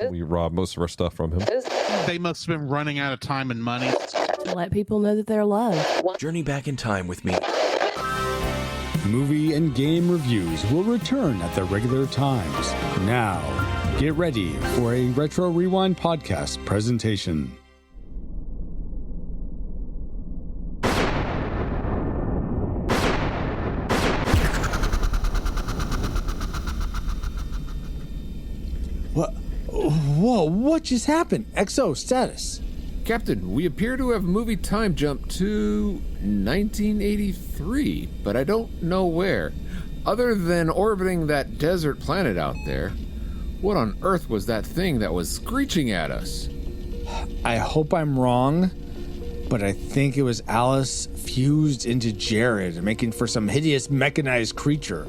We robbed most of our stuff from him. They must have been running out of time and money. Let people know that they're loved. Journey back in time with me. Movie and game reviews will return at their regular times. Now, get ready for a Retro Rewind podcast presentation. Whoa, what just happened? XO, status. Captain, we appear to have movie time jumped to 1983, but I don't know where. Other than orbiting that desert planet out there, what on earth was that thing that was screeching at us? I hope I'm wrong, but I think it was Alice fused into Jared, making for some hideous mechanized creature.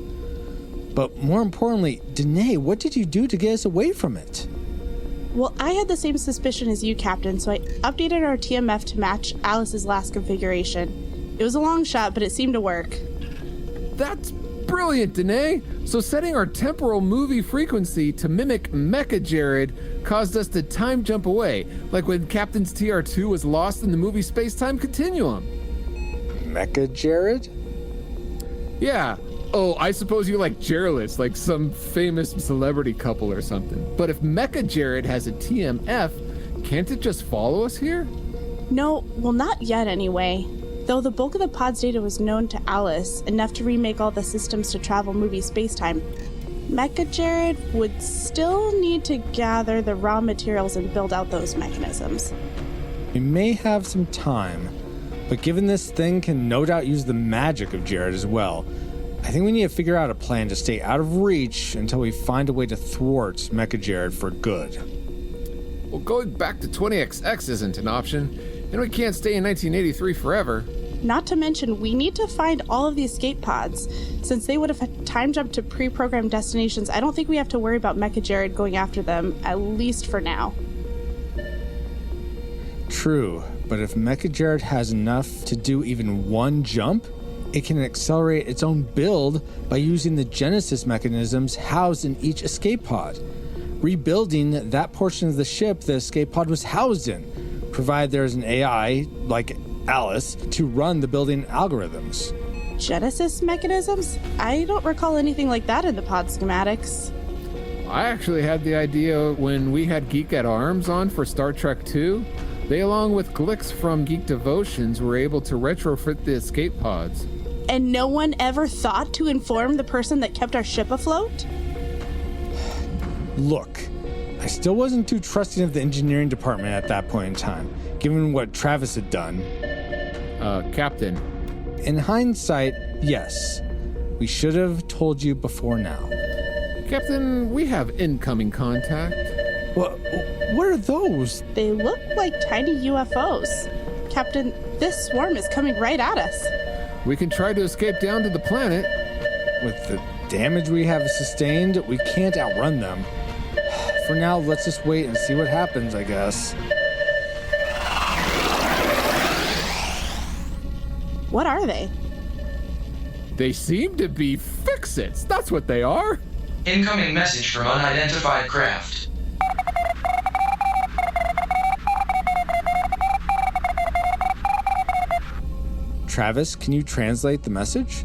But more importantly, Danae, what did you do to get us away from it? Well, I had the same suspicion as you, Captain, so I updated our TMF to match Alice's last configuration. It was a long shot, but it seemed to work. That's brilliant, Danae! So setting our temporal movie frequency to mimic Mecha-Jaerod caused us to time jump away, like when Captain's TR2 was lost in the movie space-time continuum. Mecha-Jaerod? Yeah. Oh, I suppose you like Jairus, like some famous celebrity couple or something. But if Mecha-Jaerod has a TMF, can't it just follow us here? No, well, not yet anyway. Though the bulk of the pod's data was known to Alice, enough to remake all the systems to travel movie spacetime, Mecha-Jaerod would still need to gather the raw materials and build out those mechanisms. We may have some time, but given this thing can no doubt use the magic of Jared as well, I think we need to figure out a plan to stay out of reach until we find a way to thwart Mecha-Jaerod for good. Well, going back to 20XX isn't an option, and we can't stay in 1983 forever. Not to mention, we need to find all of the escape pods. Since they would have time jumped to pre-programmed destinations, I don't think we have to worry about Mecha-Jaerod going after them, at least for now. True, but if Mecha-Jaerod has enough to do even one jump, it can accelerate its own build by using the Genesis mechanisms housed in each escape pod, rebuilding that portion of the ship the escape pod was housed in, provided there's an AI, like Alice, to run the building algorithms. Genesis mechanisms? I don't recall anything like that in the pod schematics. I actually had the idea when we had Geek at Arms on for Star Trek II. They, along with Glix from Geek Devotions, were able to retrofit the escape pods. And no one ever thought to inform the person that kept our ship afloat? Look, I still wasn't too trusting of the engineering department at that point in time, given what Travis had done. Captain. In hindsight, yes. We should have told you before now. Captain, we have incoming contact. What are those? They look like tiny UFOs. Captain, this swarm is coming right at us. We can try to escape down to the planet. With the damage we have sustained, we can't outrun them. For now, let's just wait and see what happens, I guess. What are they? They seem to be fix-its. That's what they are. Incoming message from unidentified craft. Travis, can you translate the message?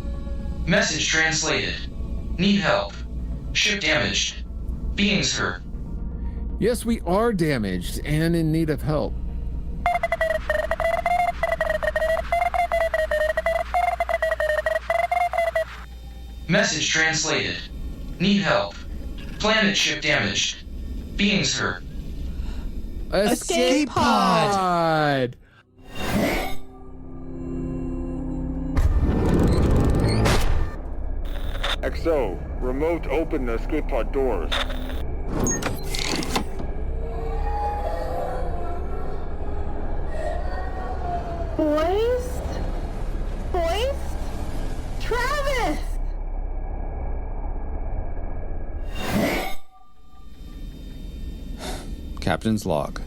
Message translated. Need help. Ship damaged. Beings hurt. Yes, we are damaged and in need of help. Message translated. Need help. Planet ship damaged. Beings hurt. Escape pod! XO, remote open the escape pod doors. Boys? Travis! Captain's log.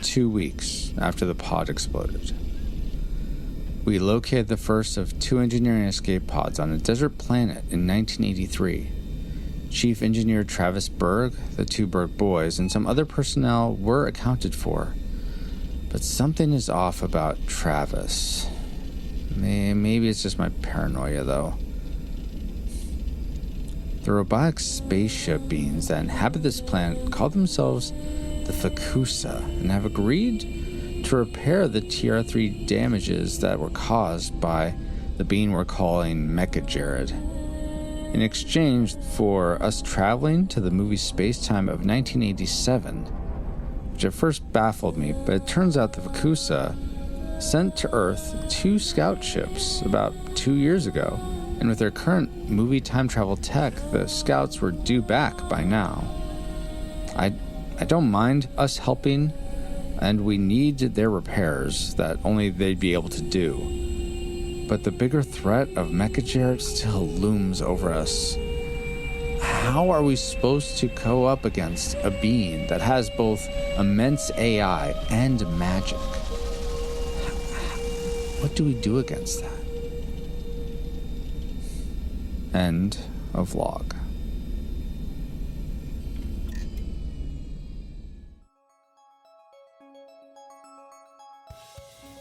2 weeks after the pod exploded. We located the first of 2 engineering escape pods on a desert planet in 1983. Chief Engineer Travis Berg, the two Berg boys, and some other personnel were accounted for. But something is off about Travis. Maybe it's just my paranoia, though. The robotic spaceship beings that inhabit this planet call themselves the Fakusa and have agreed to repair the TR3 damages that were caused by the being we're calling Mecha-Jaerod. In exchange for us traveling to the movie Spacetime of 1987, which at first baffled me, but it turns out the Fakusa sent to Earth 2 scout ships about 2 years ago, and with their current movie time travel tech, the scouts were due back by now. I don't mind us helping, and we need their repairs that only they'd be able to do. But the bigger threat of Mecha-Jaerod still looms over us. How are we supposed to go up against a being that has both immense AI and magic? What do we do against that? End of log.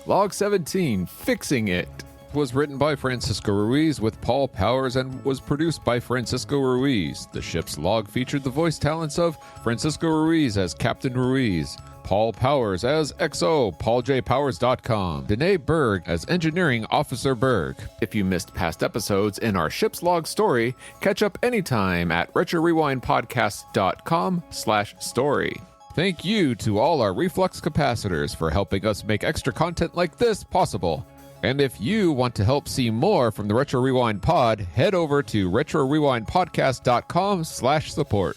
Log 17, Fixing It. Was written by Francisco Ruiz with Paul Powers and was produced by Francisco Ruiz. The ship's log featured the voice talents of Francisco Ruiz as Captain Ruiz, Paul Powers as XO, PaulJPowers.com, Danae Berg as Engineering Officer Berg. If you missed past episodes in our ship's log story, catch up anytime at RetroRewindPodcast.com/story. Thank you to all our Reflux capacitors for helping us make extra content like this possible. And if you want to help see more from the Retro Rewind Pod, head over to RetroRewindPodcast.com/support.